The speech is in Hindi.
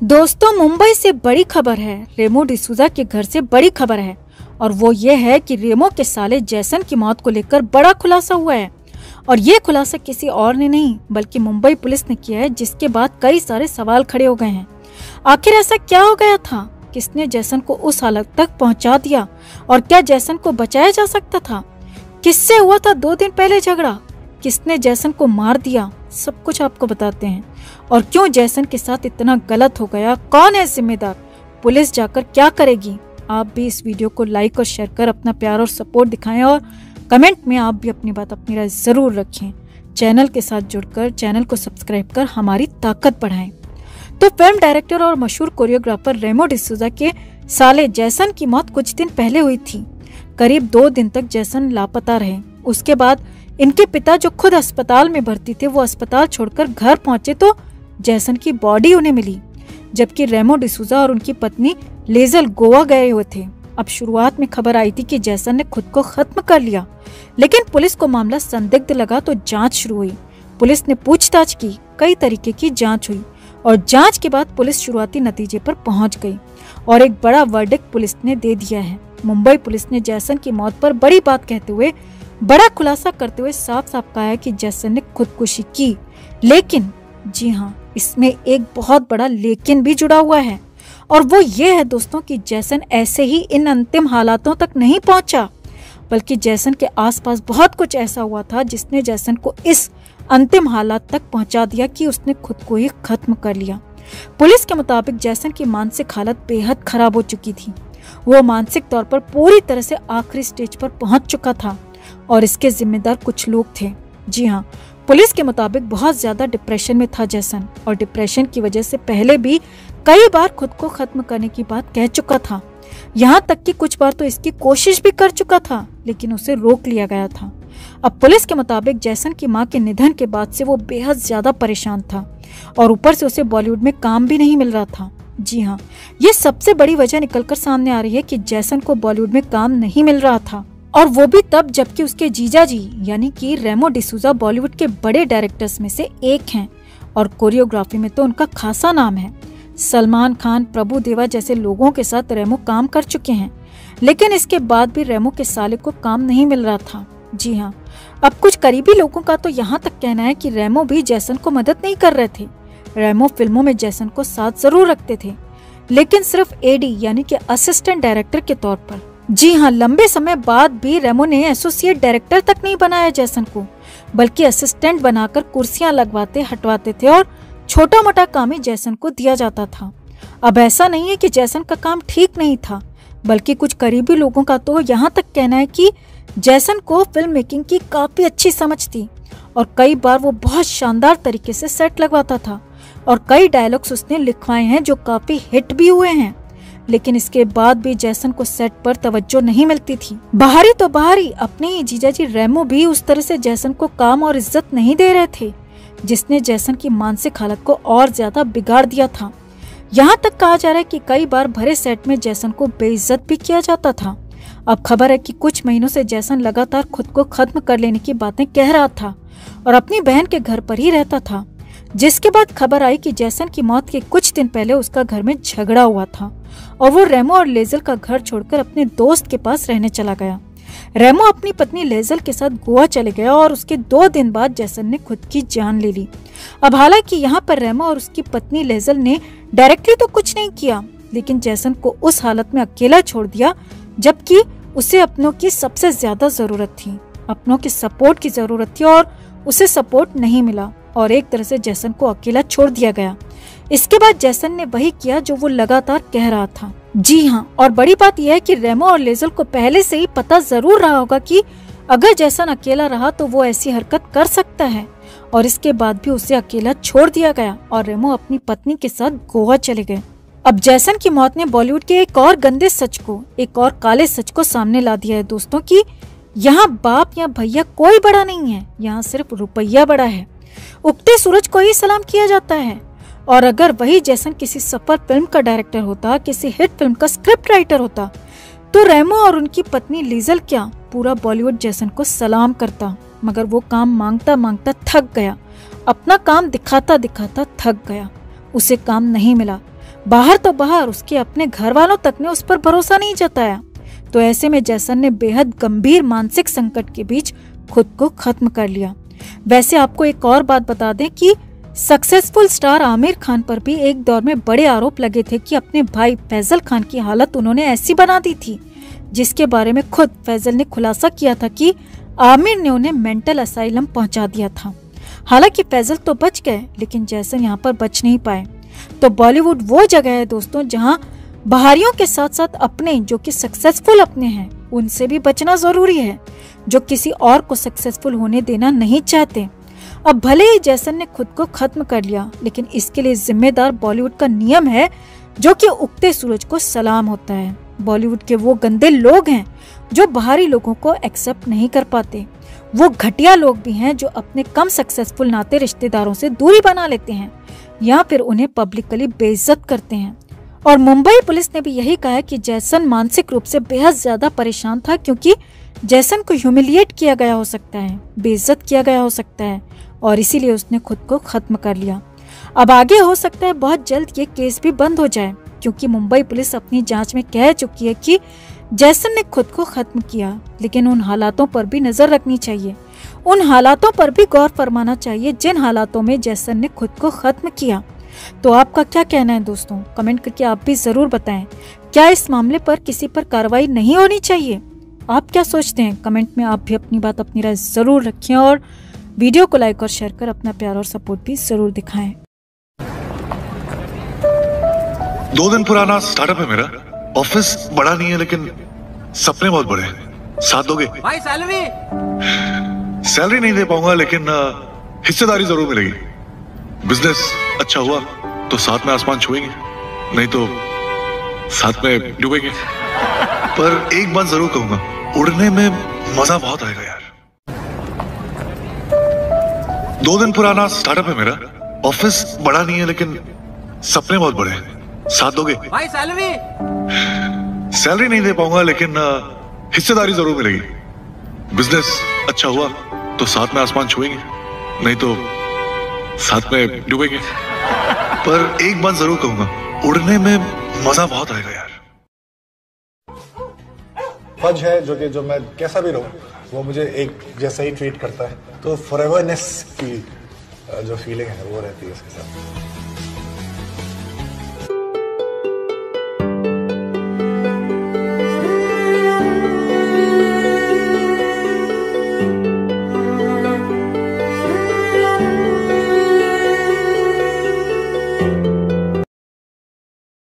दोस्तों, मुंबई से बड़ी खबर है। रेमो डिसूजा के घर से बड़ी खबर है और वो ये है कि रेमो के साले जैसन की मौत को लेकर बड़ा खुलासा हुआ है। और ये खुलासा किसी और ने नहीं बल्कि मुंबई पुलिस ने किया है, जिसके बाद कई सारे सवाल खड़े हो गए हैं। आखिर ऐसा क्या हो गया था? किसने जैसन को उस हालत तक पहुंचा दिया और क्या जैसन को बचाया जा सकता था? किससे हुआ था 2 दिन पहले झगड़ा? किसने जैसन को मार दिया? सब कुछ आपको बताते हैं। और क्यों जैसन के साथ इतना गलत हो गया? कौन है जिम्मेदार? पुलिस जाकर क्या करेगी? आप भी इस वीडियो को लाइक और शेयर कर अपना प्यार और सपोर्ट दिखाएं और कमेंट में आप भी अपनी बात अपनी राय जरूर रखें। चैनल के साथ जुड़कर चैनल को सब्सक्राइब कर हमारी ताकत बढ़ाएं। तो फिल्म डायरेक्टर और मशहूर कोरियोग्राफर रेमो डिसूजा के साले जैसन की मौत कुछ दिन पहले हुई थी। करीब 2 दिन तक जैसन लापता रहे। उसके बाद इनके पिता जो खुद अस्पताल में भर्ती थे, वो अस्पताल छोड़कर घर पहुंचे तो जैसन की बॉडी उन्हें मिली, जबकि रेमो डिसूजा और उनकी पत्नी लेजल गोवा गए हुए थे। अब शुरुआत में खबर आई थी कि जैसन ने खुद को खत्म कर लिया, लेकिन पुलिस को मामला संदिग्ध लगा तो जांच शुरू हुई। पुलिस ने पूछताछ की, कई तरीके की जांच हुई और जांच के बाद पुलिस शुरुआती नतीजे पर पहुंच गई और एक बड़ा वर्डिक्ट पुलिस ने दे दिया है। मुंबई पुलिस ने जैसन की मौत पर बड़ी बात कहते हुए, बड़ा खुलासा करते हुए साफ साफ कहा है कि जैसन ने खुदकुशी की। लेकिन जी हाँ, इसमें एक बहुत बड़ा लेकिन भी जुड़ा हुआ है और वो ये है दोस्तों कि जैसन ऐसे ही इन अंतिम हालातों तक नहीं पहुंचा, बल्कि जैसन के आसपास बहुत कुछ ऐसा हुआ था जिसने जैसन को इस अंतिम हालात तक पहुंचा दिया कि उसने खुद को ही खत्म कर लिया। पुलिस के मुताबिक जैसन की मानसिक हालत बेहद खराब हो चुकी थी। वो मानसिक तौर पर पूरी तरह से आखिरी स्टेज पर पहुंच चुका था और इसके जिम्मेदार कुछ लोग थे। जी हाँ, पुलिस के मुताबिक बहुत ज्यादा डिप्रेशन में था जैसन और डिप्रेशन की वजह से पहले भी कई बार खुद को खत्म करने की बात कह चुका था। यहाँ तक कि कुछ बार तो इसकी कोशिश भी कर चुका था, लेकिन उसे रोक लिया गया था। अब पुलिस के मुताबिक जैसन की मां के निधन के बाद से वो बेहद ज्यादा परेशान था और ऊपर से उसे बॉलीवुड में काम भी नहीं मिल रहा था। जी हाँ, ये सबसे बड़ी वजह निकलकर सामने आ रही है कि जैसन को बॉलीवुड में काम नहीं मिल रहा था, और वो भी तब जबकि उसके जीजा जी यानी कि रेमो डिसूजा बॉलीवुड के बड़े डायरेक्टर्स में से एक हैं और कोरियोग्राफी में तो उनका खासा नाम है। सलमान खान, प्रभु देवा जैसे लोगों के साथ रेमो काम कर चुके हैं, लेकिन इसके बाद भी रेमो के साले को काम नहीं मिल रहा था। जी हाँ, अब कुछ करीबी लोगों का तो यहाँ तक कहना है कि रेमो भी जैसन को मदद नहीं कर रहे थे। रेमो फिल्मों में जैसन को साथ जरूर रखते थे, लेकिन सिर्फ एडी यानी कि असिस्टेंट डायरेक्टर के तौर पर। जी हाँ, लंबे समय बाद भी रेमो ने एसोसिएट डायरेक्टर तक नहीं बनाया जैसन को, बल्कि असिस्टेंट बनाकर कुर्सियां लगवाते हटवाते थे और छोटा मोटा काम ही जैसन को दिया जाता था। अब ऐसा नहीं है कि जैसन का काम ठीक नहीं था, बल्कि कुछ करीबी लोगों का तो यहाँ तक कहना है कि जैसन को फिल्म मेकिंग की काफी अच्छी समझ थी और कई बार वो बहुत शानदार तरीके से सेट लगवाता था और कई डायलॉग्स उसने लिखवाए हैं जो काफी हिट भी हुए हैं। लेकिन इसके बाद भी जैसन को सेट पर तवज्जो नहीं मिलती थी। बाहरी तो बाहरी अपने ही जीजाजी रेमो भी उस तरह से जैसन को काम और इज्जत नहीं दे रहे थे, जिसने जैसन की मानसिक हालत को और ज्यादा बिगाड़ दिया था। यहाँ तक कहा जा रहा है कि कई बार भरे सेट में जैसन को बेइज्जत भी किया जाता था। अब खबर है कि कुछ महीनों से जैसन लगातार खुद को खत्म कर लेने की बातें कह रहा था और अपनी बहन के घर पर ही रहता था, जिसके बाद खबर आई कि जैसन की मौत के कुछ दिन पहले उसका घर में झगड़ा हुआ था और वो रेमो और लेजल का घर छोड़कर अपने दोस्त के पास रहने चला गया। रेमो अपनी पत्नी लेजल के साथ गोवा चले गया और उसके 2 दिन बाद जैसन ने खुद की जान ले ली। अब हालांकि यहाँ पर रेमो और उसकी पत्नी लेजल ने डायरेक्टली तो कुछ नहीं किया, लेकिन जैसन को उस हालत में अकेला छोड़ दिया जबकि उसे अपनों की सबसे ज्यादा जरूरत थी। अपनों के सपोर्ट की जरूरत थी और उसे सपोर्ट नहीं मिला और एक तरह से जैसन को अकेला छोड़ दिया गया। इसके बाद जैसन ने वही किया जो वो लगातार कह रहा था। जी हाँ, और बड़ी बात यह है कि रेमो और लेजल को पहले से ही पता जरूर रहा होगा कि अगर जैसन अकेला रहा तो वो ऐसी हरकत कर सकता है, और इसके बाद भी उसे अकेला छोड़ दिया गया और रेमो अपनी पत्नी के साथ गोवा चले गए। अब जैसन की मौत ने बॉलीवुड के एक और गंदे सच को, एक और काले सच को सामने ला दिया है दोस्तों कि यहाँ बाप या भैया कोई बड़ा नहीं है, यहाँ सिर्फ रुपया बड़ा है। उगते सूरज को ही सलाम किया जाता है। और अगर वही जैसन किसी सफल फिल्म का डायरेक्टर होता, किसी हिट फिल्म का स्क्रिप्ट राइटर होता, तो रेमो और उनकी पत्नी लीजल क्या पूरा बॉलीवुड जैसन को सलाम करता। मगर वो काम मांगता मांगता थक गया, अपना काम दिखाता दिखाता थक गया, उसे काम नहीं मिला। बाहर तो बाहर उसके अपने घर वालों तक ने उस पर भरोसा नहीं जताया। तो ऐसे में जैसन ने बेहद गंभीर मानसिक संकट के बीच खुद को खत्म कर लिया। वैसे आपको एक और बात बता दें कि सक्सेसफुल स्टार आमिर खान पर भी एक दौर में बड़े आरोप लगे थे कि अपने भाई फैजल खान की हालत उन्होंने ऐसी बना दी थी, जिसके बारे में खुद फैजल ने खुलासा किया था कि आमिर ने उन्हें मेंटल असाइलम पहुंचा दिया था। हालांकि फैजल तो बच गए, लेकिन जैसन यहाँ पर बच नहीं पाए। तो बॉलीवुड वो जगह है दोस्तों जहाँ बाहरियों के साथ साथ अपने जो कि सक्सेसफुल अपने हैं उनसे भी बचना जरूरी है, जो किसी और को सक्सेसफुल होने देना नहीं चाहते। अब भले ही जैसन ने खुद को खत्म कर लिया, लेकिन इसके लिए जिम्मेदार बॉलीवुड का नियम है जो कि उगते सूरज को सलाम होता है। बॉलीवुड के वो गंदे लोग हैं जो बाहरी लोगों को एक्सेप्ट नहीं कर पाते। वो घटिया लोग भी हैं जो अपने कम सक्सेसफुल नाते रिश्तेदारों से दूरी बना लेते हैं या फिर उन्हें पब्लिकली बेइज्जत करते हैं। और मुंबई पुलिस ने भी यही कहा है कि जैसन मानसिक रूप से बेहद ज्यादा परेशान था, क्योंकि जैसन को ह्यूमिलिएट किया गया हो सकता है, बेइज्जत किया गया हो सकता है, और इसीलिए उसने खुद को खत्म कर लिया। अब आगे हो सकता है बहुत जल्द ये केस भी बंद हो जाए, क्योंकि मुंबई पुलिस अपनी जांच में कह चुकी है कि जैसन ने खुद को खत्म किया, लेकिन उन हालातों पर भी नजर रखनी चाहिए, उन हालातों पर भी गौर फरमाना चाहिए जिन हालातों में जैसन ने खुद को खत्म किया। तो आपका क्या कहना है दोस्तों? कमेंट करके आप भी जरूर बताएं। क्या इस मामले पर किसी पर कार्रवाई नहीं होनी चाहिए? आप क्या सोचते हैं? कमेंट में आप भी अपनी बात, अपनी राय जरूर रखें और वीडियो को लाइक और शेयर कर अपना प्यार और सपोर्ट भी जरूर दिखाएं। 2 दिन पुराना स्टार्टअप है मेरा। ऑफिस बड़ा नहीं है लेकिन सपने बहुत बड़े हैं। साथ दोगे? भाई सैलरी नहीं दे पाऊंगा, लेकिन हिस्सेदारी जरूर मिलेगी। बिजनेस अच्छा हुआ तो साथ में आसमान छुएंगे, नहीं तो साथ में डूबेंगे। पर एक बात जरूर कहूंगा, उड़ने में मजा बहुत आएगा यार। 2 दिन पुराना स्टार्टअप है मेरा। ऑफिस बड़ा नहीं है लेकिन सपने बहुत बड़े हैं। साथ दोगे? भाई सैलरी नहीं दे पाऊंगा, लेकिन हिस्सेदारी जरूर मिलेगी। बिजनेस अच्छा हुआ तो साथ में आसमान छुएंगे, नहीं तो साथ में डूबेंगे। पर एक बात जरूर कहूंगा, उड़ने में मजा बहुत आएगा यार। फज है जो मैं कैसा भी रहूं वो मुझे एक जैसा ही ट्रीट करता है, तो फॉरएवरनेस की जो फीलिंग है वो रहती है उसके साथ।